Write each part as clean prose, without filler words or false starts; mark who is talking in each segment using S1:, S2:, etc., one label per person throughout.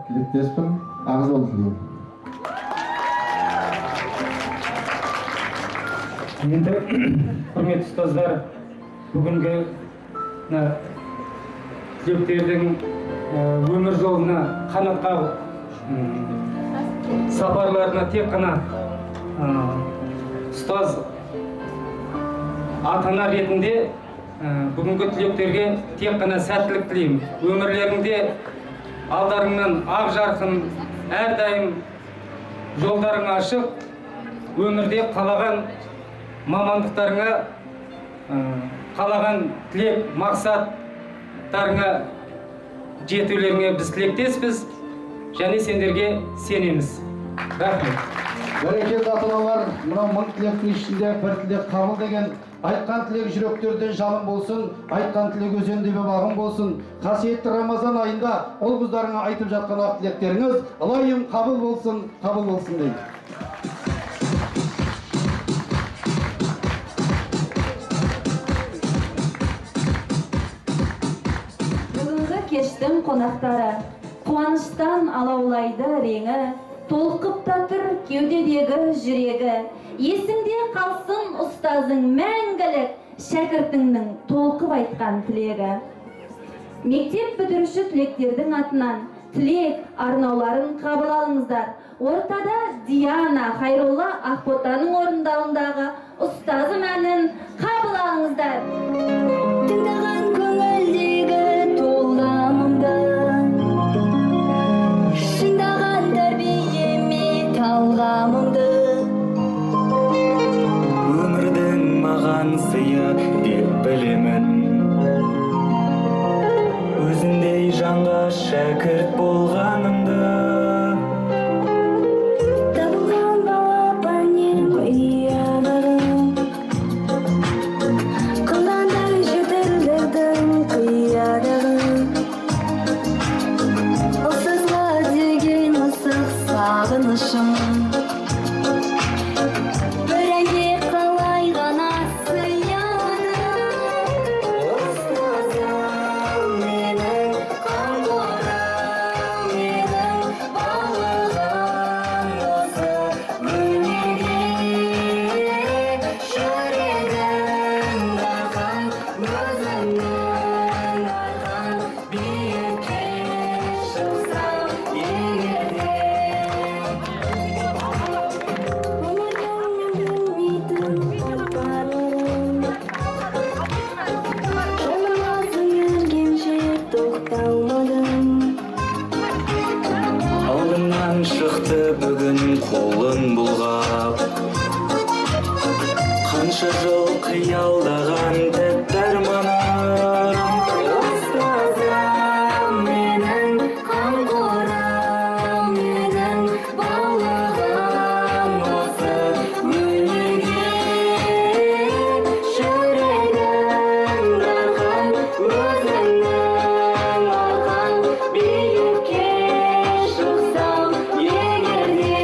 S1: тілектеспін. Ақ жол тілеймін.
S2: Енді құрметті ұстаздар, бүгінгі түлектердің өмір жолына қанат қағып сапарларына тек қана ұстаз ата-ана ретінде бүгінгі түлектерге тек қана сәттілік тілеймін. Өмірлеріңде алдарыңнан ақ жарқын, әрдайым жолдарың ашық, өмірде қалаған мамандықтарыңа, қалаған тілек, мақсаттарыңа жетулеріңе біз тілектеспіз және сендерге сенеміз. Рахмет.
S1: Бәрекелді ата-аналар, мынау 1000 тілектің ішінде бір тілек қабыл деген. Айтқан тілек жүректерден жалын болсын, айтқан тілек өзенде бағым болсын. Қасиетті Рамазан айында ол қыздарыңа айтып жатқан ақ тілектеріңіз алайым қабыл болсын дейді.
S3: Бүгінгі кештің қонақтары қуаныштан алаулайды реңі, толқып та тұр кеудедегі жүрегі. Есіңде қалсын ұстазың мәңгілік, шәкіртіңнің толқып айтқан тілегі. Мектеп бітіруші түлектердің атынан тілек арнауларын қабыл алыңыздар. Ортада Диана Хайролла Ақботаның орындауындағы ұстазым әнін қабыл алыңыздар. Тыңдаған көңілдегі толғамымды, шыңдаған тәрбиеме талғамымды,
S4: өмірдің маған сыйы деп білемін. Өзіндей жанға шәкірт болғанымды,
S3: табылған балапаннен ұяларым, қылғандай жетілдірдің қиядығын. Ұстазға деген мысық сағынышым, бір әнге қалай ғана сыяды. Ұстазым менің қамқорым, менің бауырым, осы өнерге жүрегім дархан, өзіңнің арқан биікке шықсам егерде.
S4: алдымнан шықты бүгін қолын бұлғап. Қанша жыл қиялдаған тәтті арманым.
S3: Ұстазым менің қамқорым, менің бауырым, осы өнерге жүрегім дархан, өзіңнің арқан биікке шықсам егерде.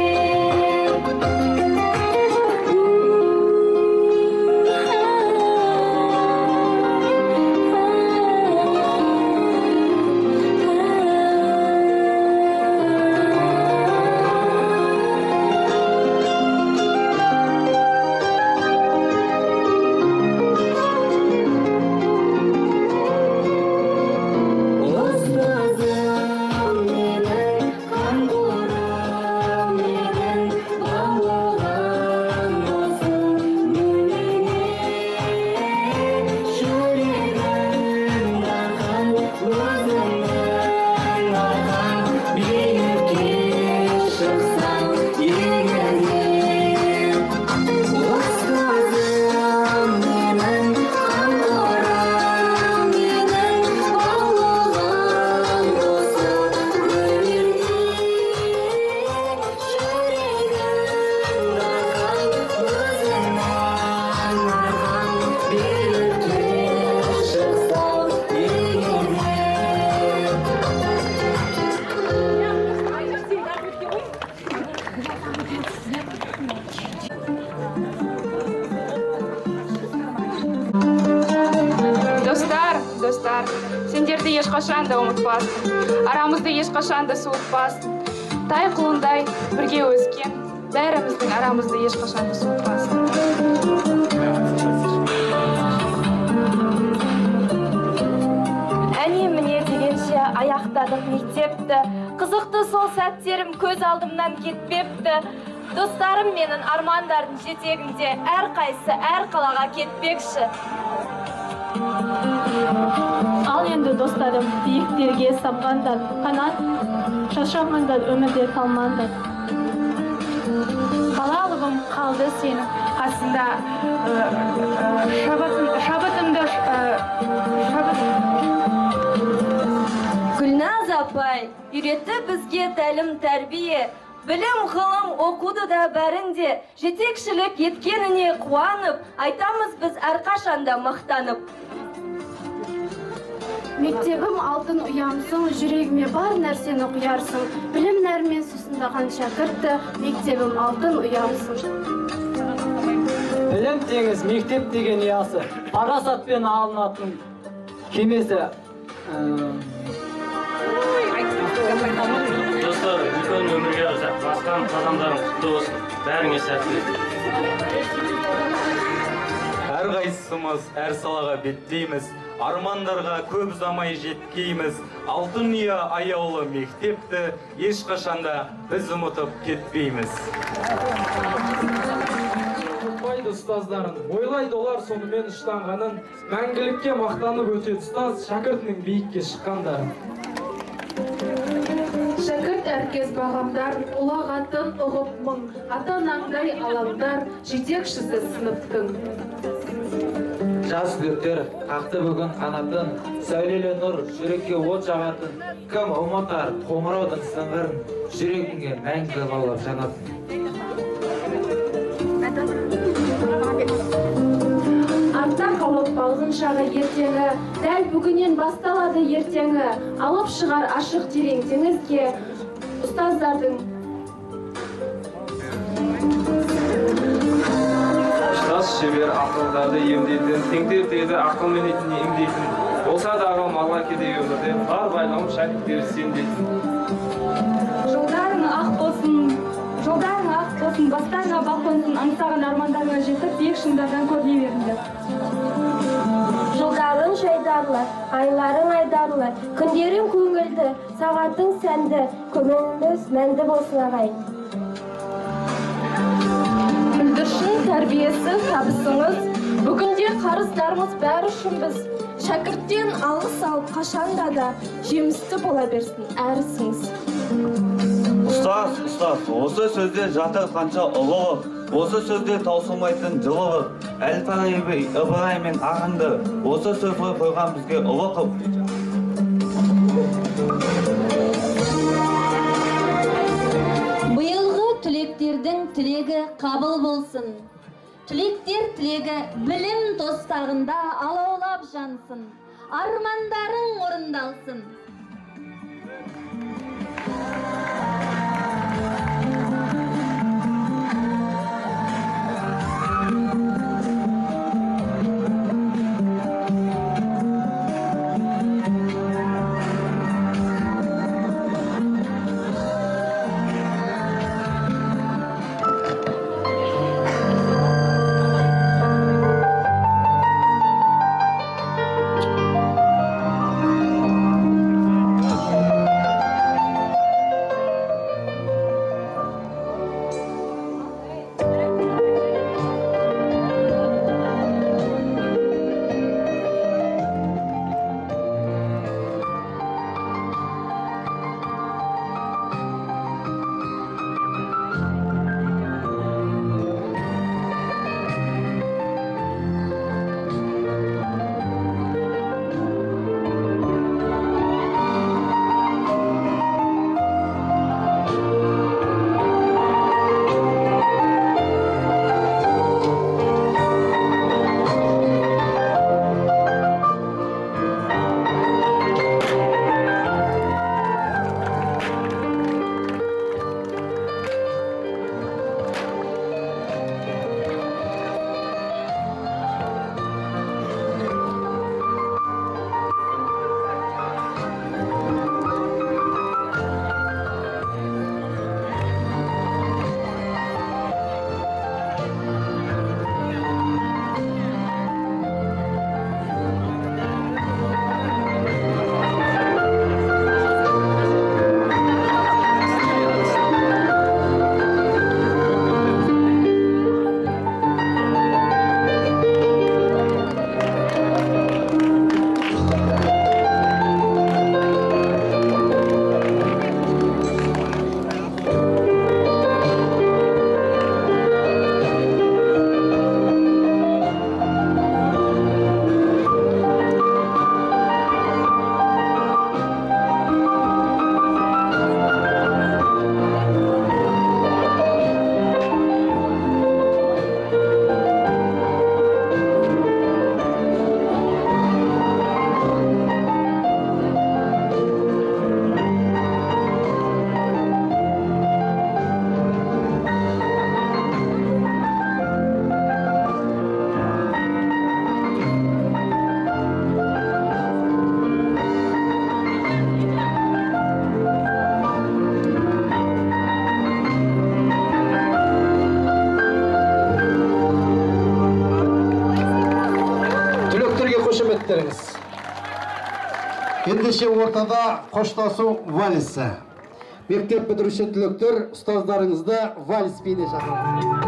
S5: ешқашан да ұмытпасын. Арамызды ешқашан да суытпасын. Тай құлындай бірге өскен, бәріміздің арамызды ешқашан да суытпасын.
S6: Әне міне дегенше аяқтадық мектепті. Қызықты сол сәттерім көз алдымнан кетпепті. Достарым менің армандардың жетегінде әрқайсы әр қалаға кетпекші.
S7: Ал енді достарым, биіктерге самғандар, қанат шашамандар, өмірде қалмандар.
S5: Балалығым қалды сенің қасында, шабытымды
S6: Гүлназ апай, үйретті бізге тәлім тәрбие. Білім ғылым оқуды да бәрінде, жетекшілік еткеніне қуанып, айтамыз біз әрқашанда мақтанып.
S7: Мектебім алтын ұямсың, жүрегіме бар нәрсені құярсың. Білім нәрмен сусындаған шәкіртті, мектебім алтын ұямсың.
S8: Білім теңіз мектеп деген ұясы, парасатпен алынатын кемесі.
S9: Достар, үлкен өмірге ұзақ басқан қадамдарың құтты болсын. Бәріңе сәттілік.
S4: Әрқайсымыз әр салаға беттейміз, армандарға көп ұзамай жеткейміз. Алтын ұя аяулы мектепті ешқашанда біз ұмытып кетпейміз.
S8: Ұмытпайды ұстаздарын, ойлайды олар сонымен ұштанғанын, мәңгілікке мақтанып өтеді ұстаз шәкіртінің биікке шыққандарын.
S7: Шәкірт әркез бағамдар, ұлағатын ұғып мұң, ата-анаңдай алаңдар, жетекшісі сыныптың.
S8: Жас түлектер қақты бүгін қанатын, сәулелі нұр жүрекке от жағатын, кім ұмытар қоңыраудың сыңғырын, жүрегіңе мәңгі лаулап жанатын.
S7: Артта қалып балғын шағы ертеңі, дәл бүгінен басталады ертеңі, алып шығар ашық терең теңізге, ұстаздардың.
S10: Ұстаз шебер ақылдарды емдейтін, теңдердегі ақылмен етіне емдейтін, болса дағы мала кедей өмірде бар байлығым шәкірттері сендейтін.
S5: Жолдарың ақ болсын, бастарыңа бақ қонсын, аңсаған армандарыңа жетіп, биік шыңдардан көріне беріңдер.
S6: Жылдарың жайдарлы, айларың айдарлы, күндерің көңілді, сағатың сәнді, көңіліңіз мәнді болсын ағай. Бүлдіршін тәрбиесі табысыңыз, бүгінде қарыздарымыз бәрі үшін біз. Шәкірттен алғыс алып қашанда да жемісті бола берсін әр ісіңіз.
S11: Ұстаз, осы сөзде жатыр қанша ұлылық, осы сөзде таусылмайтын жылылық. Әл-Фараби, Ыбырай мен Ақынды осы сөз қойған бізге ұлы қып.
S12: Биылғы түлектердің тілегі қабыл болсын. Түлектер тілегі білім тостағында алаулап жансın. Армандарың орындалсын.
S1: Ендеше ортада қоштасу вальсі. Мектеп бітіруші түлектер, ұстаздарыңызды вальс биіне шақырыңыз.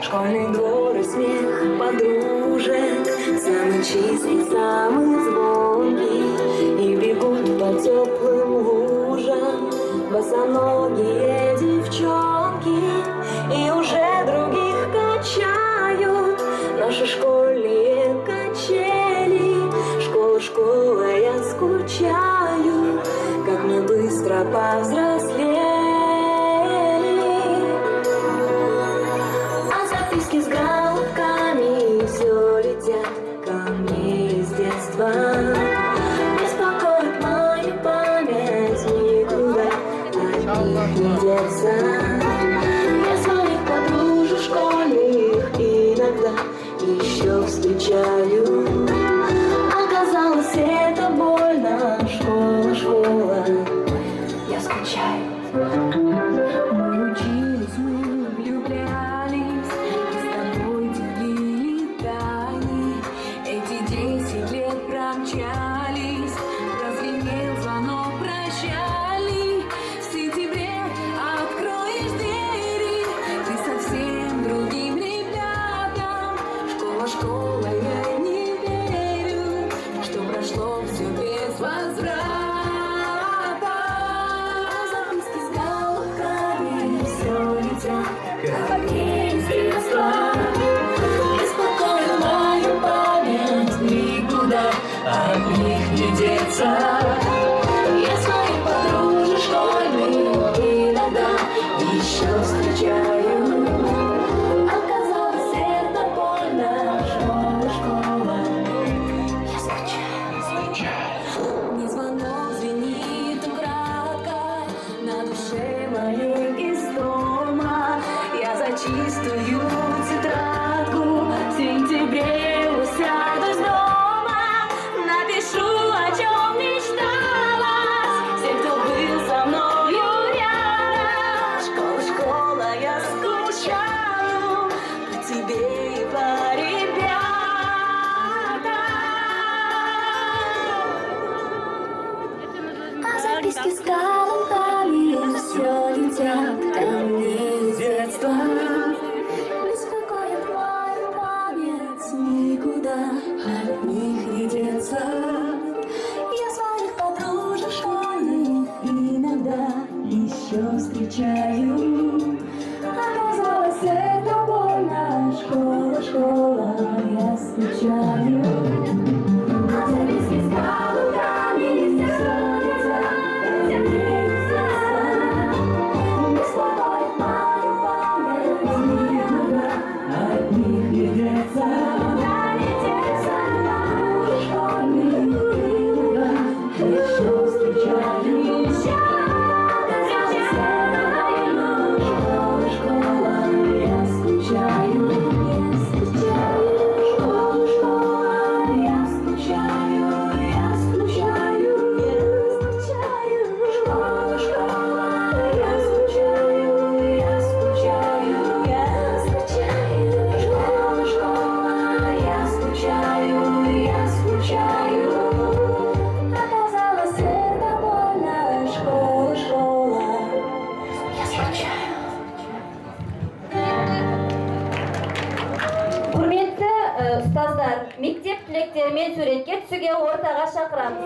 S3: Школьный двор и смех подружек, самый чистый, самый звонкий, и бегут по теплым лужам босоногие девчонки, и уже других качают наши школьные качели. Школа, школа, я скучаю, как мы быстро повзрослели. С галками все летят ко мне из детства. Беспокоит мою память, никуда от них не деться. Я своих подружек школьных иногда еще встречаю. Оказалось, это больно. Школа, школа, я скучаю. Мы учились, мы влюблялись, эти 10 лет промчались, прозвенел звонок прощали. В сентябре откроешь двери, ты совсем другим ребятам. Школа, школа, я не верю, что прошло все без возврата. Записки с галками все летят ко мне из детства. От них не деться. Я своих подружек школьных иногда еще встречаю. Оказалось, это больно. Школа, школа, я скучаю. Не звонок звенит украдкой, на душе моей истома. Я за чистую тетрадку в сентябре усядусь дома. Напишу, о чем мечталась, всем, кто был со мною рядом. Школа, школа, я скучаю по тебе и по ребятам. А записки с галками все летят ко мне из детства. Беспокоит мою память, никуда от них не деться. Я своих подружек школьных иногда еще встречаю. Оказалось, это больно. Школа, школа, я скучаю. А записки с галками все летят ко мне из детства. Беспокоит мою память, никуда от них не деться. Еще встречаю. Школа, школа, я скучаю. Я скучаю. Школа, школа, я скучаю. Я скучаю. Я скучаю. Школа, школа, я скучаю. Я скучаю. Я скучаю. Школа, школа, я скучаю. Я скучаю. Оказалось, это больно. Школа, школа, я скучаю.
S12: Құрметті ұстаздар, мектеп түлектерімен суретке түсуге ортаға шақырамыз.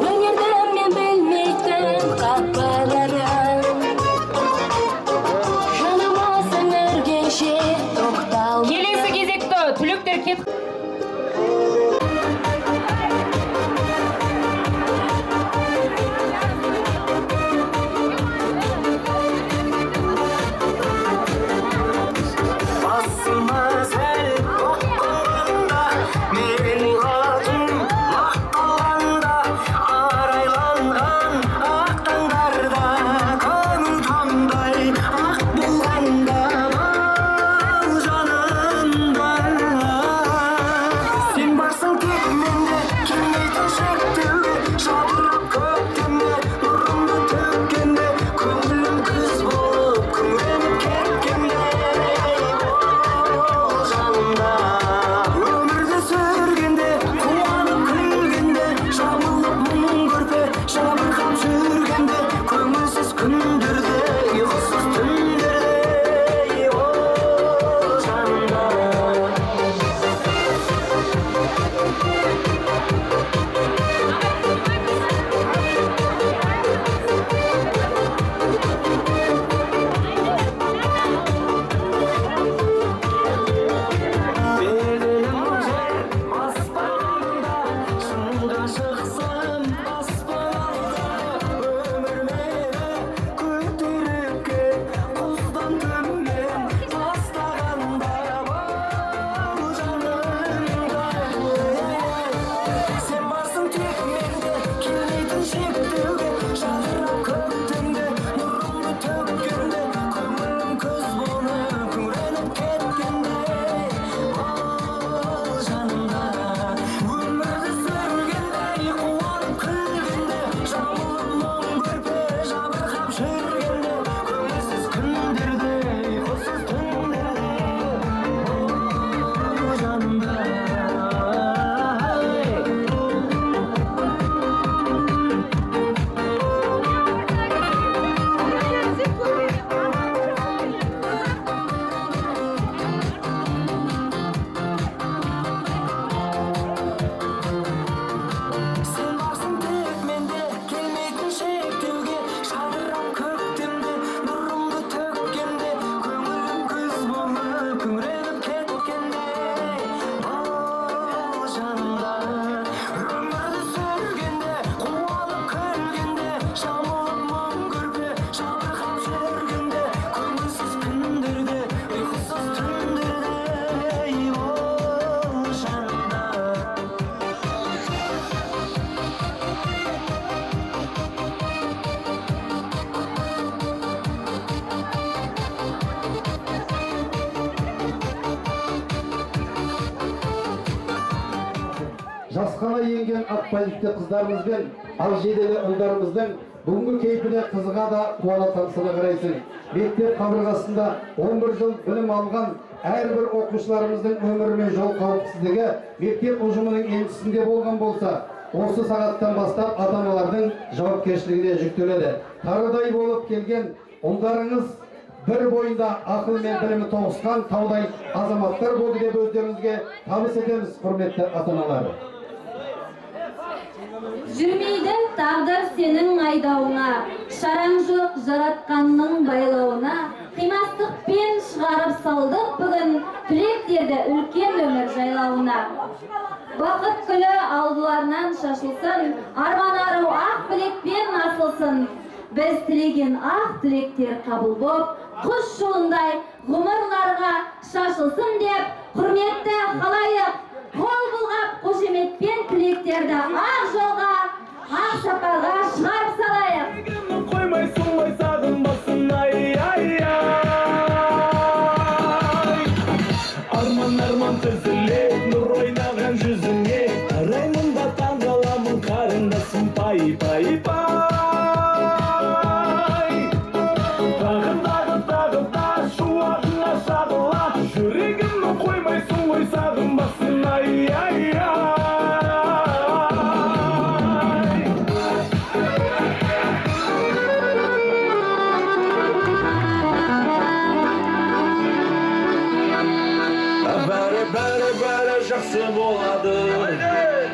S3: Өнерді мен білмейтін қапаларым, жаныма сіңіргенше тоқтал.
S5: Келесі кезекті түлектер кет.
S3: Басыма сәл оққанда, менің атым мақталғанда, арайланған ақ таңдарда, көңіл таңдай ақ болғанда,
S1: жасқана енген ақбайлікті қыздарымызбен ақжеделі ұлдарымыздың бүгінгі кейпіне қызыға да қуана тамсана қарайсың. Мектеп қабырғасында 11 жыл білім алған әрбір оқушыларымыздың өмірі мен жол қауіпсіздігі мектеп ұжымының еншісінде болған болса, осы сағаттан бастап ата-аналардың жауапкершілігіне жүктеледі. Тарыдай болып келген ұлдарыңыз бір бойында ақыл мен білімі тоғысқан таудай азаматтар болды деп өздеріңізге табыс етеміз, құрметті ата-аналар.
S12: Жүрмейді тағдыр сенің айдауыңа, шараң жоқ жаратқанның байлауына, қимастықпен шығарып салдық бүгін түлектерді үлкен өмір жайлауына. Бақыт күлі алдыларынан шашылсын, арман ару ақ білекпен асылсын. Біз тілеген ақ тілектер қабыл боп, құс жолындай ғұмырларға шашылсын деп, құрметті халайық, қол бұлғап қошеметпен тілектерді ақ жолға, ақ сапарға шығарып салайық.
S13: Қоймайсың ғой сағынбасын, ай-ай-ай. Арман түзілек, нұр ойнаған жүзіңе, қараймында таңғаламын қарындасым, пай-пай-пай. Жүрегімді қоймайсың ғой сағынбасын, ай-ай-ай. Бәрі жақсы болады,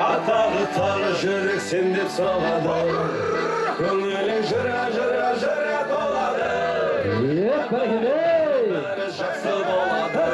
S13: атағы тағы жүрек сен деп соғады, көңілің жыра толады. Бәрі жақсы болады.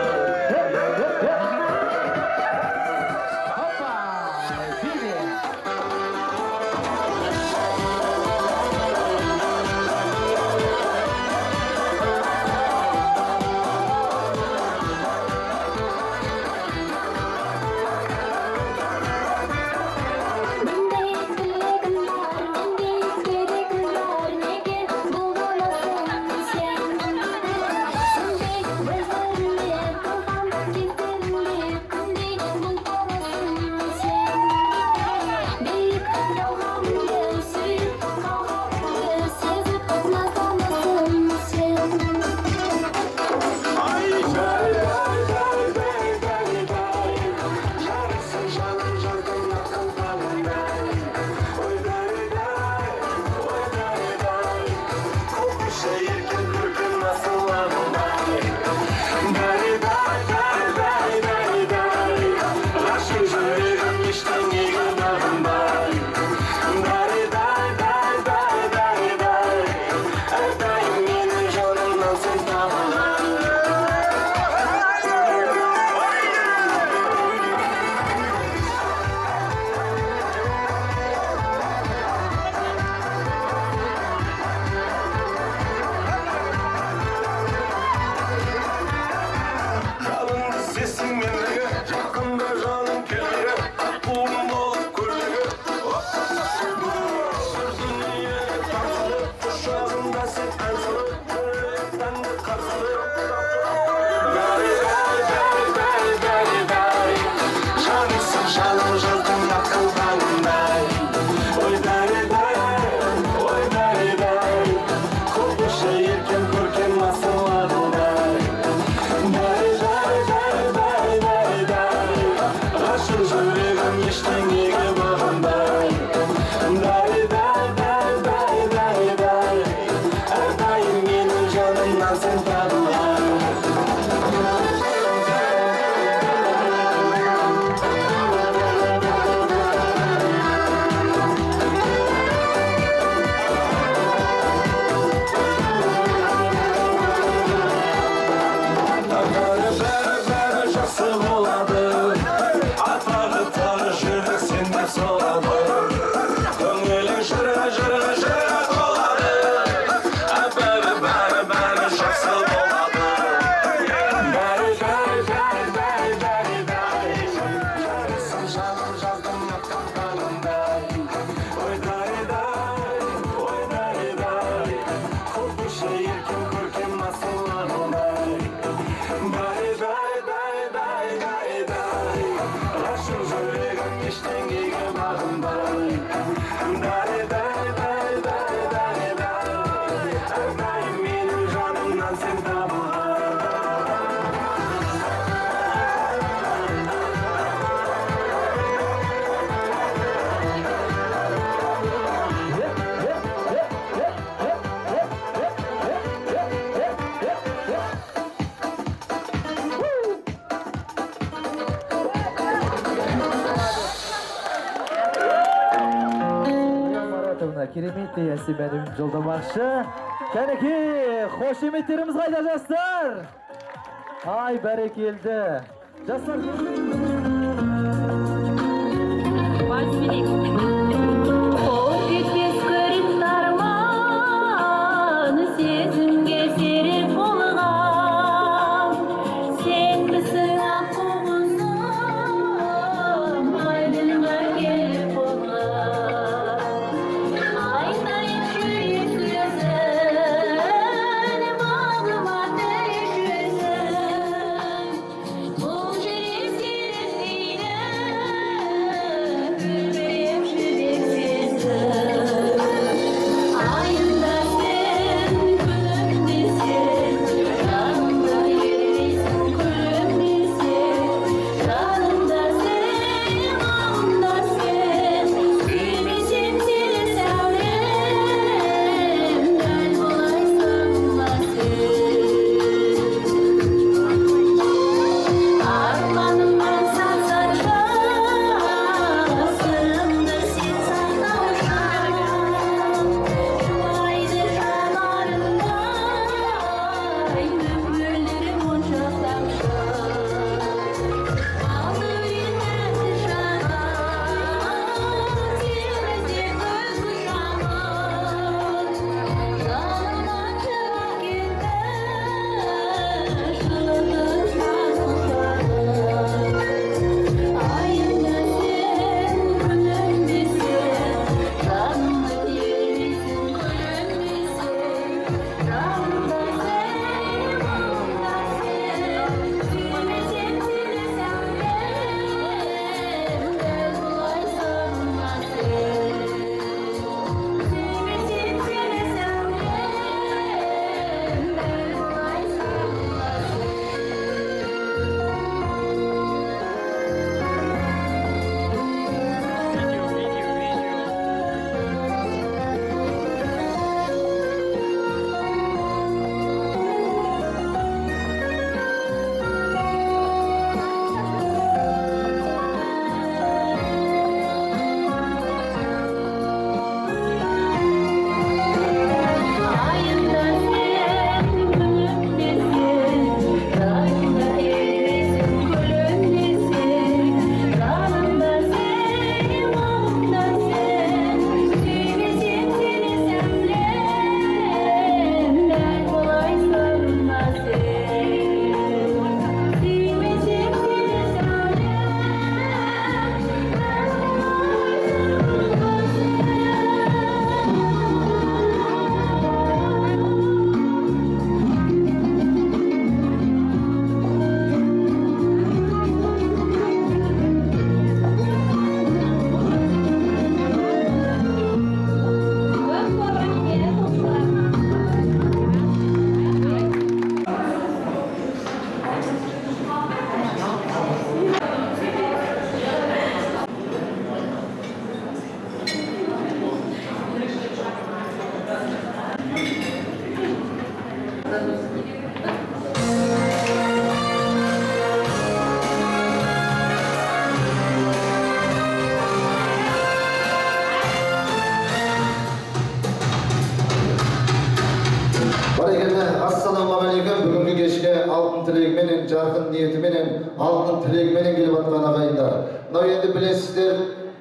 S13: Bәрі жақсы болады, атағы тағы жүрек сен деп
S8: керемет иясы benim жолдамақшы. Кәнеки, хош еметтеріміз қайда жастар? Ай, бәрекелді. Жастар.
S1: Assalamualaikum. Бүгінгі кешке алтын тілегіменен, жарқын ниетіменен, алтын тілегіменен келіп атқан ағайындар. Мынау енді білесіздер,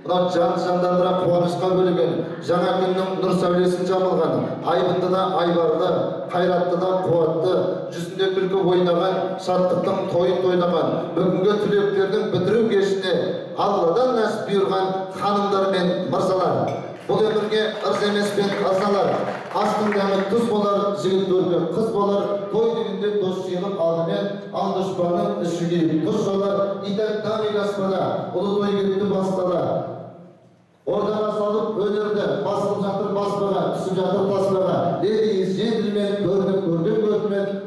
S1: мынау жандандыра қуанышқа бөлеген, жаңа күннің нұр сәулесін жамылған, айбынды да айбарлы, қайратты да қуатты, жүзінде күлкі ойнаған, шаттықтың тойын тойлаған, бүгінгі түлектердің бітіру кешіне Алладан нәсіп бұйырған ханымдар мен мырзалар. Бұл өмірге ырз емес пен ырзалар. Астың дәмі тұз болар, жігіт көркі қыз болар, той дегенде дос жиылып алдымен, ал дұшпанның ішіге тұз жолар, итәк дамик аспада, ұлы той кетті бастала. Ордаға салып өнерді, басылып жатыр баспаға, түсіп жатыр таспаға. Ледиіз жеңділмен, көрдім,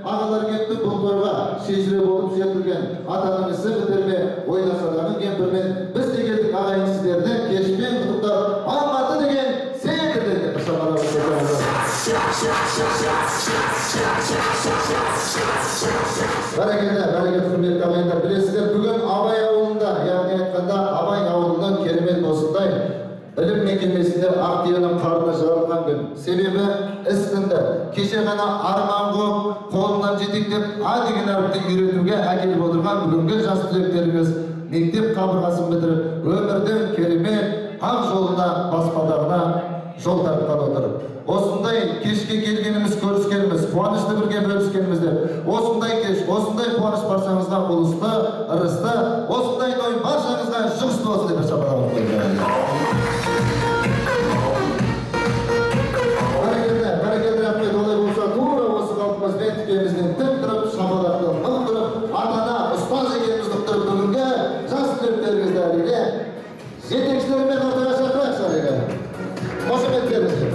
S1: ағалар кетті бұл тойға, шежіре болып жетілген, атаның ісі бітерме, ойласадағы кемпірмен, біз де келдік ағайын сіздерді, кешпен құттықтап, Алматы деген секілді деп Бәрекелді, құрметті ағайындар, білесіздер, бүгін Абай ауылында, яғни айтқанда Абай ауылының керемет осындай білім мекемесінде Актиянын карны жарылган күн. Себеби ыстында кеше гана арман коп, колунан жетектеп, А деген арыпты үйрөтүүгө акелип отурган бүгүнкү жас түлектерибиз мектеп кабыргасын бүтүрүп, өмүрдүн керемет ак жолуна баспадагына жол тарткан отур. Осындай кешке келгенimiz, көрүскенimiz, кубанычты бирге бөлүскенибизде, осындай кеш, осындай кубаныч баршаңызга улусты, ырысты, осындай той баршаңызга жыгышты болсун деп чапалап коюйт. Баракелде рахмет, олай болса, туура осы калпыбыз бетикебизден тик туруп, шапалакты мыктырып, ата-ана, устаз экенибизди уктуруп бүгүнкү жас түлектерибизди эле жетекчилермен ортага чакырайыкчы эле. Кошуметтебизди.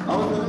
S3: Ona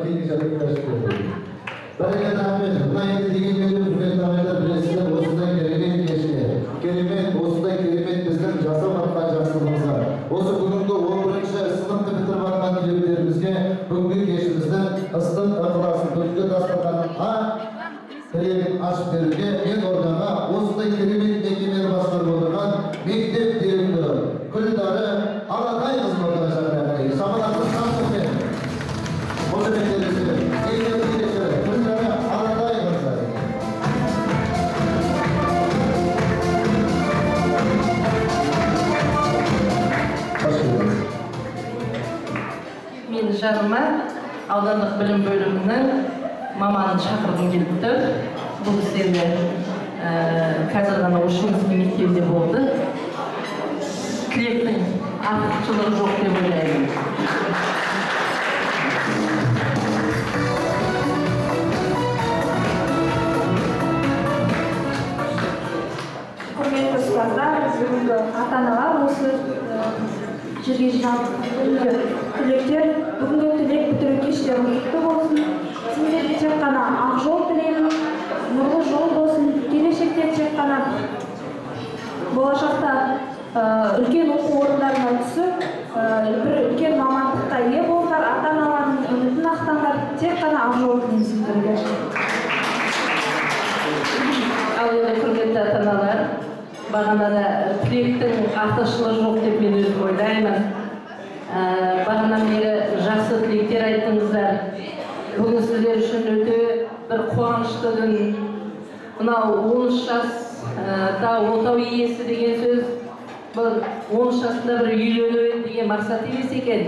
S1: кейінгі жағдайға ашып Бәрекелді Ахмет, мына енді деген жерде құрметті ағайындар білесіздер, осындай керемет кешіне, осындай керемет біздің жасап жатқан жақсылығымызға, осы бүгінгі 11-ші сыныпты бітіріп жатқан түлектерімізге бүгінгі кешіміздің ыстық ықыласын, бүгінгі дастарханның тілегін ашып беруге мен ордаға осындай керемет мекемені басқарып отырған мектеп директоры Күлдары Алатай қызын ортаға шақырайық. Шапалақпен қарсылықпен осы мектебіміздің мектеп директоры Күлдары Алатай қызы.
S14: Мен жаныма аудандық білім бөлімінің маманын шақырғым келіп тұр. Бұл кісі қазір ғана Ошымыз мектебінде болды. Тілектің артықшылығы жоқ деп ойлаймын.
S7: Құрметті ұстаздар, бүгінгі ата-аналар, осы жерге жиналған түлектер, бүгінгі түлек бітіру кештеріңіз құтты болсын. Сендерге тек қана ақ жол тілеймін, нұрлы жол болсын. Келешекте тек қана болашақта үлкен оқу орындарына түсіп, бір үлкен мамандыққа ие болыңдар, ата-аналардың үмітін ақтаңдар. Тек қана ақ жол тілеймін сендерге.
S14: Ал енді құрметті ата-аналар, бағанада тілектің артықшылығы жоқ деп мен өзім ойлаймын. Бағанан бері жақсы тілектер айттыңыздар. Бүгін сіздер үшін өте бір қуанышты күн. Мынау 13 жаста отау иесі деген сөз, бұл 13 жасында бір үйлену деген мақсат емес екен.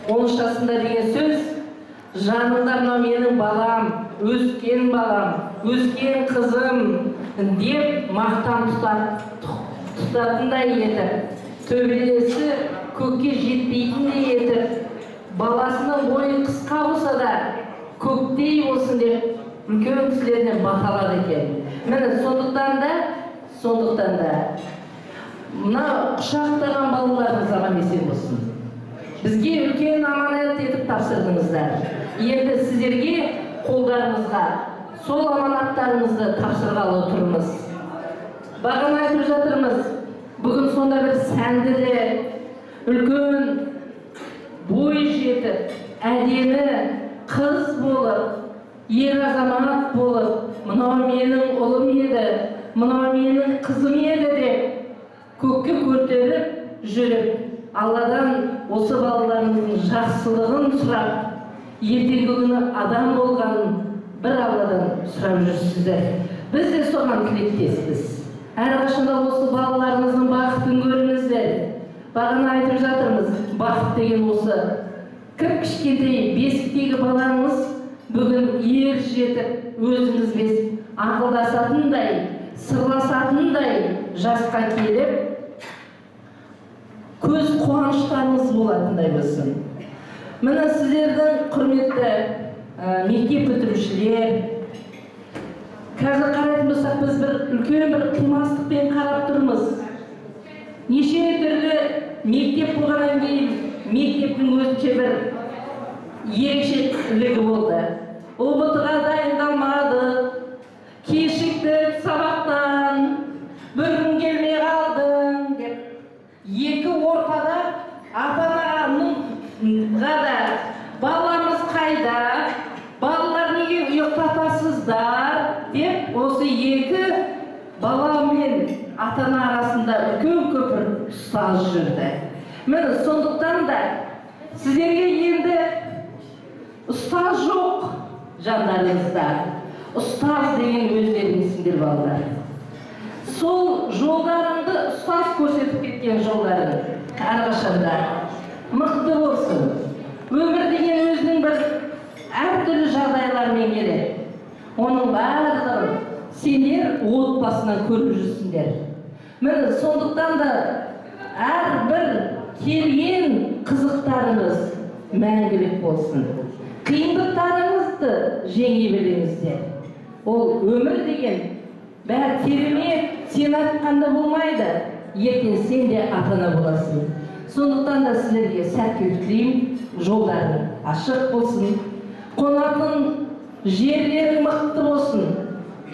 S14: 13 жасында деген сөз, жанымда мынау менің балам, өскен балам, өскен қызым деп мақтан тұтатындай етіп, төбелесі көкке жетпейтіндей етіп, баласының бойы қысқа болса да көктей болсын деп үлкен кісілерден баталады екен. Міне сондықтан да мына құшақтаған балаларыңыз аман есен болсын. Бізге үлкен аманат етіп тапсырдыңыздар. Енді сіздерге қолдарыңызға сол аманаттарыңызды тапсырғалы тұрмыз. Бағана айтып жатырмыз, бүгін сонда бір сәнді де үлкен бой жетіп, әдемі қыз болып, ер азамат болып, мынау менің ұлым еді, мынау менің қызым еді деп көкке көтеріп жүріп, Алладан осы балаларымыздың жақсылығын сұрап, ертеңгі күні адам болғанын бір Алладан сұрап жүрсіздер. Біз де соған тілектеспіз. Әрқашанда осы балаларымыздың бақытын көріңіздер. Бағана айтып жатырмыз, бақыт деген осы. Кішкентай бесіктегі балаңыз бүгін ер жетіп, өзіңізбен ақылдасатындай, сырласатындай жасқа келіп, көз қуаныштарыңыз болатындай болсын. Міне сіздердің құрметті мектеп бітірушілер, қазір қарайтын болсақ, біз бір үлкен бір қимастықпен қарап тұрмыз. Неше түрлі мектеп болғаннан кейін мектептің өзінше бір ерекшелігі болды. ұбт-ға дайындалмады, кешіктік сабақтан, бір күн келмей қалдым деп. Екі ортада ата-анаға да баламыз қайда, балалар неге ұйықтатасыздар деп, осы екі бала мен ата-ана арасында үлкен көпір ұстаз жүрді. Міне сондықтан да сіздерге енді ұстаз жоқ жандарыңызда. Ұстаз деген өздеріңізсіңдер балалар. Сол жолдарыңды ұстаз көрсетіп кеткен жолдарың әрқашанда мықты болсын. Өмір деген өзінің бір әртүрлі жағдайлармен келеді. Оның барлығын сендер отбасынан көріп жүрсіңдер. Міне сондықтан да әрбір келген қызықтарыңыз мәңгілік болсын. Қиындықтарыңызды жеңе біліңіздер. Ол өмір деген бәрі керемет, сен айтқанда болмайды. Ертең сен де ата-ана боласың. Сондықтан да сіздерге сәттілік тілеймін, жолдарың ашық болсын. қонатын жерлерің мықты болсын,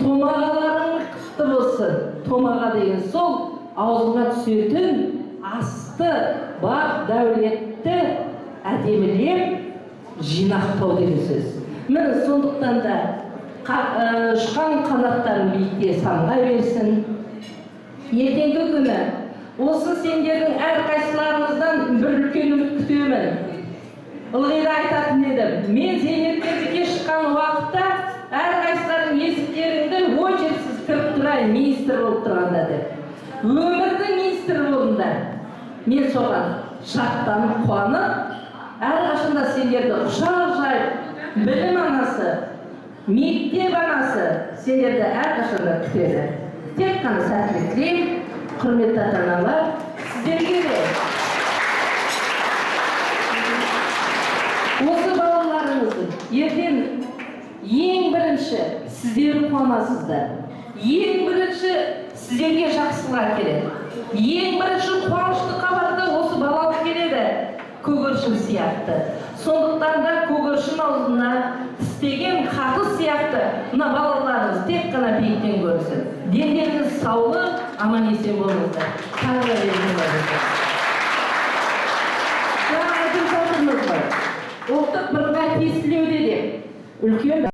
S14: томағаларың мықты болсын. Томаға деген сол аузыңа түсетін асты, бақ дәулетті әдемілеп жинақтау деген сөз. Міне сондықтан да ұшқан қанаттарын биікке самғай берсін. Ертеңгі күні осы сендердің әрқайсыларыңыздан бір үлкен үміт күтемін. Ылғи да айтатын едім, мен зейнеткерлікке шыққан уақытта әрқайсылардың есіктеріңді очередсіз кіріп тұрайын, министр болып тұрғанда деп. Өмірдің министрі болыңдар. Мен соған шаттанып, қуанып, әрқашанда сендерді құшақ жайып, білім анасы, мектеп анасы сендерді әрқашанда күтеді. Тек қана сәттілік тілеймін, құрметті ата-аналар, сіздерге де осы балаларыңыздың ертең ең бірінші сіздер қуанасыздар. Ең бірінші сіздерге жақсылық келеді. Ең бірінші қуанышты хабарды осы балалық келеді, көгершін сияқты. Сондықтан да көгершін аузына тістеген хаты сияқты мына балаларыңыз тек қана биіктен көрсін. Дендеріңіз саулы, аман есен болыңыздар. Тағы айтып жатырмыз ғой. Ұлттық бірыңғай тестілеуде де үлкен